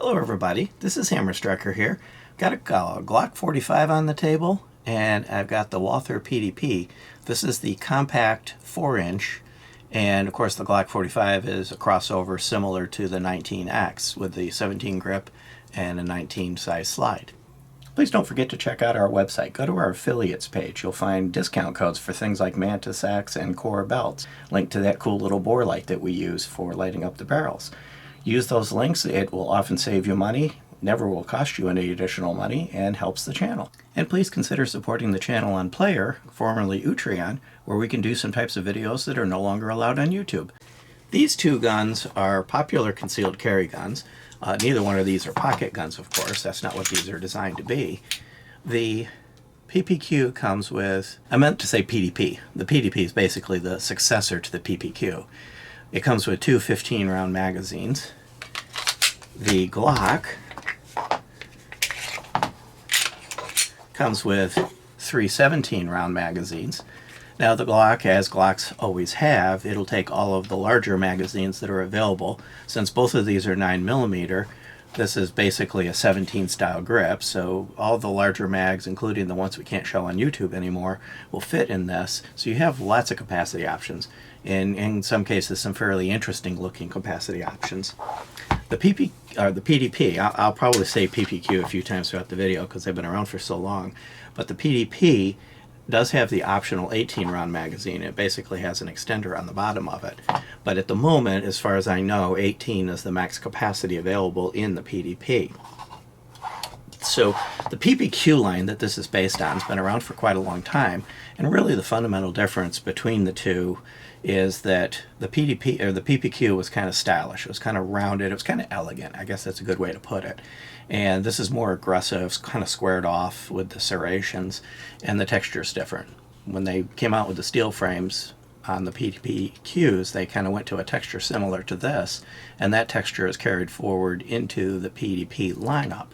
Hello everybody, this is Hammer Striker here. Got a Glock 45 on the table, and I've got the Walther PDP. This is the compact 4-inch, and of course the Glock 45 is a crossover similar to the 19X with the 17 grip and a 19 size slide. Please don't forget to check out our website. Go to our affiliates page. You'll find discount codes for things like Mantis Axe and Core belts. Link to that cool little bore light that we use for lighting up the barrels. Use those links. It will often save you money, never will cost you any additional money, and helps the channel. And please consider supporting the channel on Player, formerly Utreon, where we can do some types of videos that are no longer allowed on YouTube. These two guns are popular concealed carry guns. Neither one of these are pocket guns, of course. That's not what these are designed to be. The PPQ comes with, I meant to say PDP. The PDP is basically the successor to the PPQ. It comes with two 15-round magazines. The Glock comes with three 17-round magazines. Now the Glock, as Glocks always have, it'll take all of the larger magazines that are available. Since both of these are 9mm, this is basically a 17 style grip, so all the larger mags, including the ones we can't show on YouTube anymore, will fit in this. So you have lots of capacity options, and in some cases some fairly interesting looking capacity options. The PDP, I'll probably say PPQ a few times throughout the video because they've been around for so long, but the PDP does have the optional 18-round magazine. It basically has an extender on the bottom of it. But at the moment, as far as I know, 18 is the max capacity available in the PDP. So the PPQ line that this is based on has been around for quite a long time, and really the fundamental difference between the two is that the PDP or the PPQ was kind of stylish. It was kind of rounded. It was kind of elegant. I guess that's a good way to put it. And this is more aggressive, kind of squared off with the serrations, and the texture is different. When they came out with the steel frames on the PPQs, they kind of went to a texture similar to this, and that texture is carried forward into the PDP lineup.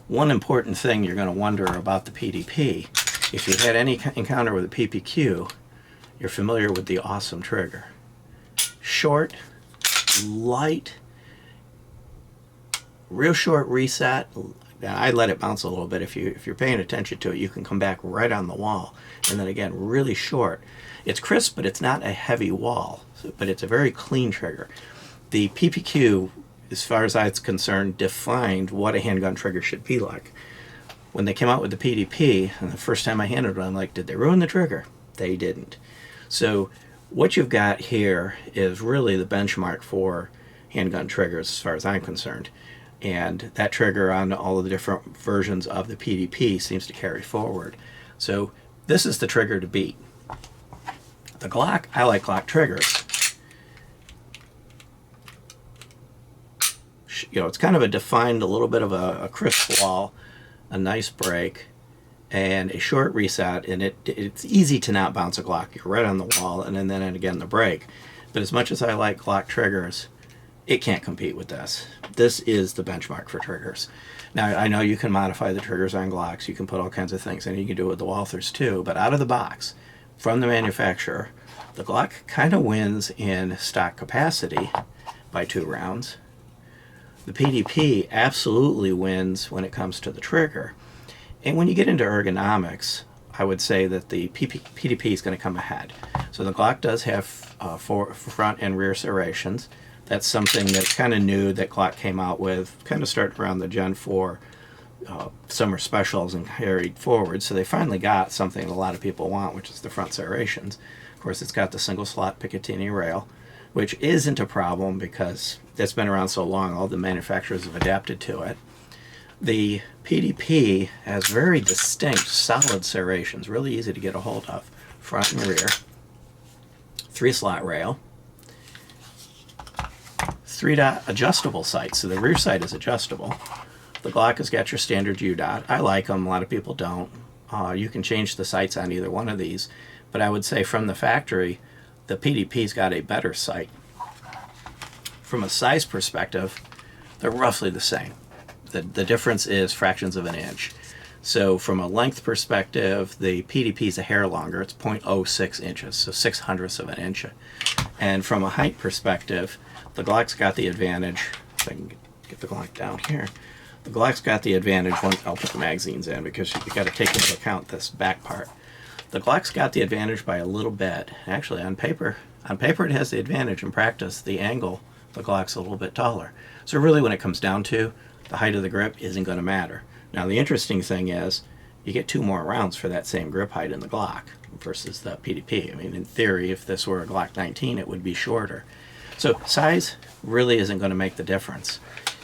One important thing you're going to wonder about the PDP, if you've had any encounter with a PPQ, you're familiar with the awesome trigger. Short, light, real short reset. I let it bounce a little bit. If you're paying attention to it, you can come back right on the wall. And then again, really short. It's crisp, but it's not a heavy wall. But it's a very clean trigger. The PPQ, as far as I'm concerned, defined what a handgun trigger should be like. When they came out with the PDP, and the first time I handled it, I'm like, did they ruin the trigger? They didn't. So what you've got here is really the benchmark for handgun triggers as far as I'm concerned. And that trigger on all of the different versions of the PDP seems to carry forward. So this is the trigger to beat. The Glock, I like Glock triggers. You know, it's kind of a defined, a little bit of a crisp wall, a nice break, and a short reset, and it's easy to not bounce a Glock. You're right on the wall, and then again the break. But as much as I like Glock triggers, it can't compete with this. This is the benchmark for triggers. Now, I know you can modify the triggers on Glocks. You can put all kinds of things in. You can do it with the Walthers too. But out of the box, from the manufacturer, the Glock kind of wins in stock capacity by 2 rounds. The PDP absolutely wins when it comes to the trigger. And when you get into ergonomics, I would say that the PDP is going to come ahead. So the Glock does have front and rear serrations. That's something that's kind of new that Glock came out with, kind of starting around the Gen 4 summer specials and carried forward. So they finally got something that a lot of people want, which is the front serrations. Of course, it's got the single slot Picatinny rail, which isn't a problem because it's been around so long, all the manufacturers have adapted to it. The PDP has very distinct, solid serrations, really easy to get a hold of. Front and rear, 3-slot rail, 3-dot adjustable sights, so the rear sight is adjustable. The Glock has got your standard U-dot. I like them, a lot of people don't. You can change the sights on either one of these, but I would say from the factory, the PDP's got a better sight. From a size perspective, they're roughly the same. The difference is fractions of an inch. So from a length perspective, the PDP is a hair longer. It's 0.06 inches, so 0.06 of an inch. And from a height perspective, the Glock's got the advantage. If I can get the Glock down here. The Glock's got the advantage. I'll put the magazines in because you got to take into account this back part. The Glock's got the advantage by a little bit. Actually, on paper it has the advantage. In practice, the angle, the Glock's a little bit taller. So really, when it comes down to, the height of the grip isn't going to matter. Now, the interesting thing is, you get 2 more rounds for that same grip height in the Glock versus the PDP. I mean, in theory, if this were a Glock 19, it would be shorter. So size really isn't going to make the difference.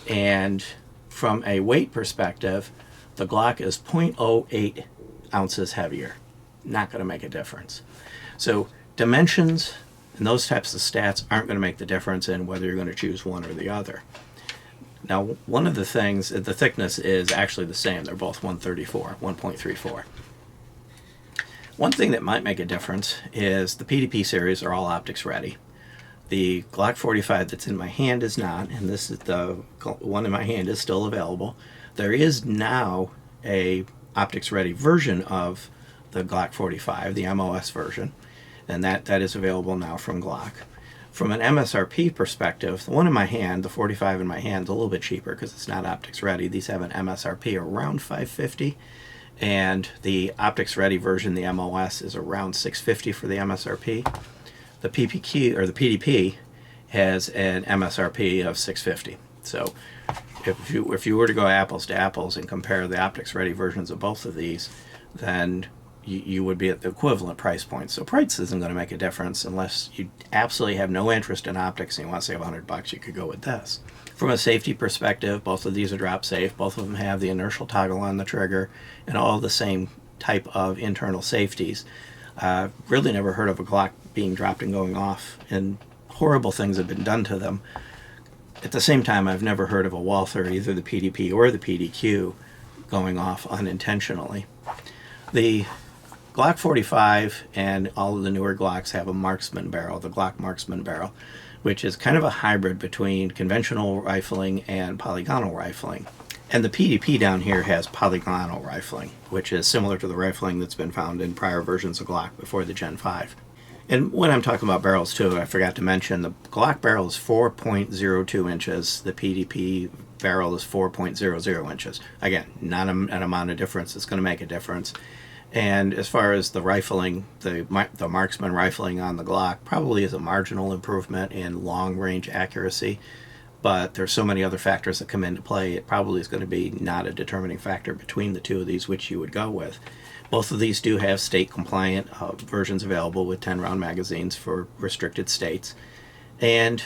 And from a weight perspective, the Glock is 0.08 ounces heavier. Not going to make a difference. So dimensions and those types of stats aren't going to make the difference in whether you're going to choose one or the other. Now, one of the things, the thickness is actually the same. They're both 1.34. One thing that might make a difference is the PDP series are all optics ready. The Glock 45 that's in my hand is not, and this is the one in my hand is still available. There is now a optics ready version of the Glock 45, the MOS version, and that is available now from Glock. From an MSRP perspective, the one in my hand, the 45 in my hand, is a little bit cheaper because it's not optics ready. These have an MSRP around $550, and the optics ready version, the MOS, is around $650 for the MSRP. The PPQ or the PDP has an MSRP of $650. So if you were to go apples to apples and compare the optics ready versions of both of these, then you would be at the equivalent price point. So price isn't going to make a difference unless you absolutely have no interest in optics and you want to save $100. You could go with this. From a safety perspective, both of these are drop safe. Both of them have the inertial toggle on the trigger and all the same type of internal safeties. Really never heard of a Glock being dropped and going off, and horrible things have been done to them. At the same time, I've never heard of a Walther, either the PDP or the PDQ, going off unintentionally. The Glock 45 and all of the newer Glocks have a marksman barrel, the Glock marksman barrel, which is kind of a hybrid between conventional rifling and polygonal rifling. And the PDP down here has polygonal rifling, which is similar to the rifling that's been found in prior versions of Glock before the Gen 5. And when I'm talking about barrels too, I forgot to mention the Glock barrel is 4.02 inches. The PDP barrel is 4.00 inches. Again, not an amount of difference that's going to make a difference. And as far as the rifling, the marksman rifling on the Glock probably is a marginal improvement in long-range accuracy, but there's so many other factors that come into play, it probably is going to be not a determining factor between the two of these which you would go with. Both of these do have state-compliant versions available with 10-round magazines for restricted states. And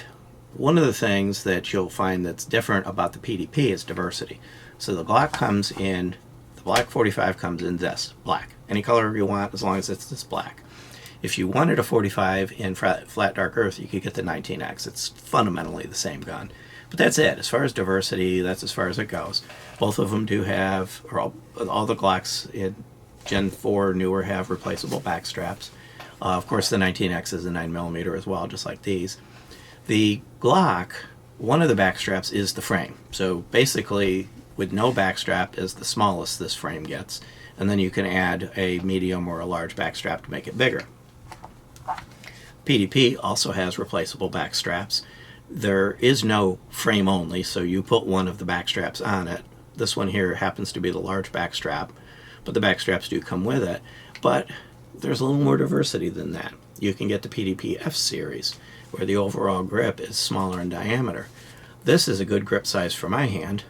one of the things that you'll find that's different about the PDP is diversity. So the Glock comes in, the Glock 45 comes in this, black. Any color you want as long as it's this black. If you wanted a 45 in flat dark earth, you could get the 19X. It's fundamentally the same gun. But that's it. As far as diversity, that's as far as it goes. Both of them do have, or all the Glocks in Gen 4 newer have replaceable back straps. Of course, the 19X is a 9mm as well, just like these. The Glock, one of the back straps is the frame. So basically, with no back strap is the smallest this frame gets. And then you can add a medium or a large back strap to make it bigger. PDP also has replaceable back straps. There is no frame only, so you put one of the back straps on it. This one here happens to be the large back strap, but the back straps do come with it. But there's a little more diversity than that. You can get the PDP F series, where the overall grip is smaller in diameter. This is a good grip size for my hand,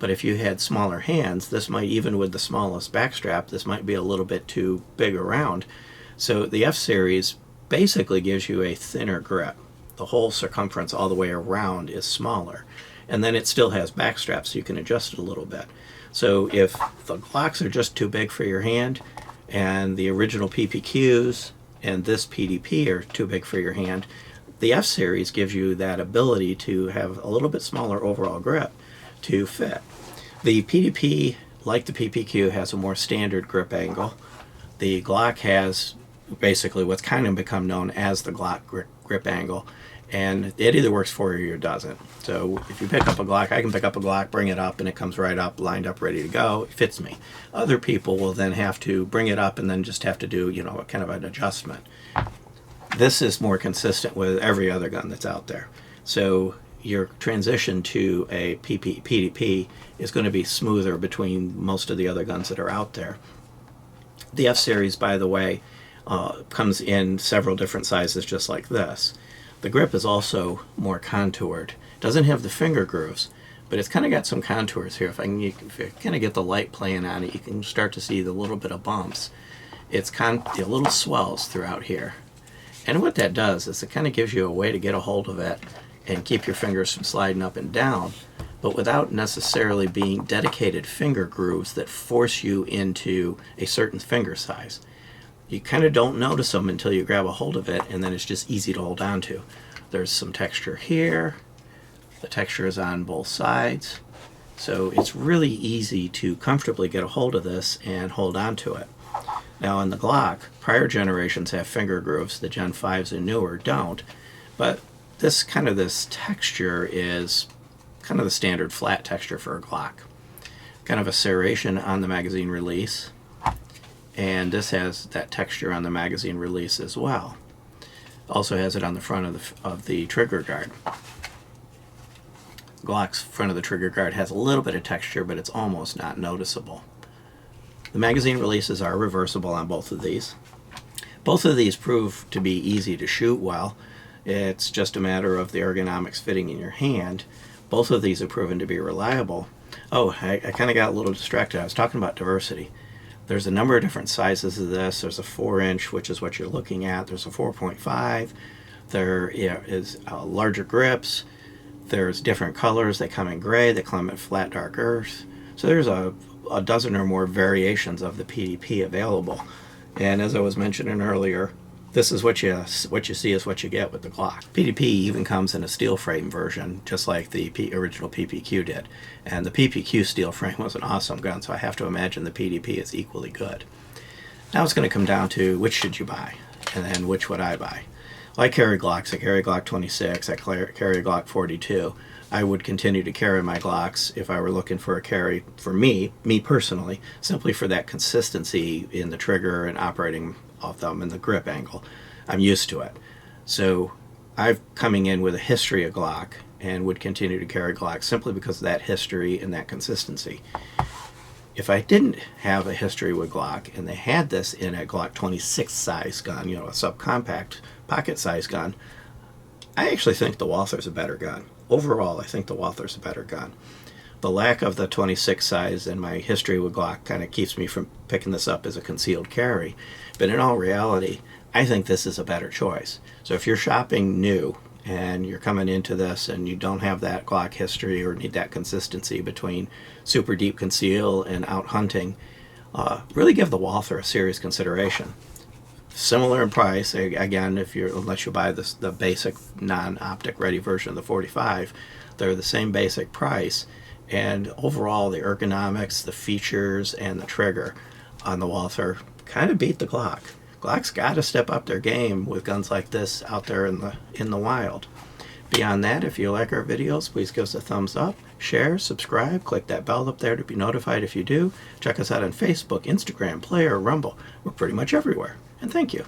but if you had smaller hands, this might, even with the smallest back strap, this might be a little bit too big around. So the F series basically gives you a thinner grip. The whole circumference all the way around is smaller. And then it still has back straps, so you can adjust it a little bit. So if the Glocks are just too big for your hand, and the original PPQs and this PDP are too big for your hand, the F series gives you that ability to have a little bit smaller overall grip to fit. The PDP, like the PPQ, has a more standard grip angle. The Glock has basically what's kind of become known as the Glock grip angle, and it either works for you or doesn't. So if you pick up a Glock, I can pick up a Glock, bring it up, and it comes right up, lined up, ready to go. It fits me. Other people will then have to bring it up and then just have to do, you know, kind of an adjustment. This is more consistent with every other gun that's out there. So your transition to a PDP is going to be smoother between most of the other guns that are out there. The F-Series, by the way, comes in several different sizes just like this. The grip is also more contoured. It doesn't have the finger grooves, but it's kind of got some contours here. If you kind of get the light playing on it, you can start to see the little bit of bumps. It's the little swells throughout here. And what that does is it kind of gives you a way to get a hold of it and keep your fingers from sliding up and down, but without necessarily being dedicated finger grooves that force you into a certain finger size. You kind of don't notice them until you grab a hold of it, and then it's just easy to hold on to. There's some texture here. The texture is on both sides. So it's really easy to comfortably get a hold of this and hold on to it. Now on the Glock, prior generations have finger grooves. The Gen 5s and newer don't. But this texture is kind of the standard flat texture for a Glock. Kind of a serration on the magazine release. And this has that texture on the magazine release as well. Also has it on the front of the trigger guard. Glock's front of the trigger guard has a little bit of texture, but it's almost not noticeable. The magazine releases are reversible on both of these. Both of these prove to be easy to shoot well. It's just a matter of the ergonomics fitting in your hand. Both of these have proven to be reliable. Oh, I kind of got a little distracted. I was talking about diversity. There's a number of different sizes of this. There's a 4-inch, which is what you're looking at. There's a 4.5. There is larger grips. There's different colors. They come in gray. They come in flat dark earth. So there's a dozen or more variations of the PDP available. And as I was mentioning earlier, this is what you see is what you get with the Glock. PDP even comes in a steel frame version, just like the original PPQ did. And the PPQ steel frame was an awesome gun, so I have to imagine the PDP is equally good. Now it's going to come down to which should you buy, and then which would I buy. Well, I carry Glocks. I carry Glock 26. I carry Glock 42. I would continue to carry my Glocks if I were looking for a carry for me personally, simply for that consistency in the trigger and operating of them and the grip angle. I'm used to it. So I'm coming in with a history of Glock and would continue to carry Glock simply because of that history and that consistency. If I didn't have a history with Glock and they had this in a Glock 26 size gun, a subcompact pocket size gun, I actually think the Walther's a better gun. Overall, I think the Walther's a better gun. The lack of the 26 size and my history with Glock kind of keeps me from picking this up as a concealed carry. But in all reality, I think this is a better choice. So if you're shopping new and you're coming into this and you don't have that Glock history or need that consistency between super deep conceal and out hunting, really give the Walther a serious consideration. Similar in price, again, unless you buy the basic non-optic ready version of the 45, they're the same basic price. And overall, the ergonomics, the features, and the trigger on the Walther kind of beat the Glock. Glock's got to step up their game with guns like this out there in the wild. Beyond that, if you like our videos, please give us a thumbs up, share, subscribe, click that bell up there to be notified if you do. Check us out on Facebook, Instagram, Player, Rumble. We're pretty much everywhere. And thank you.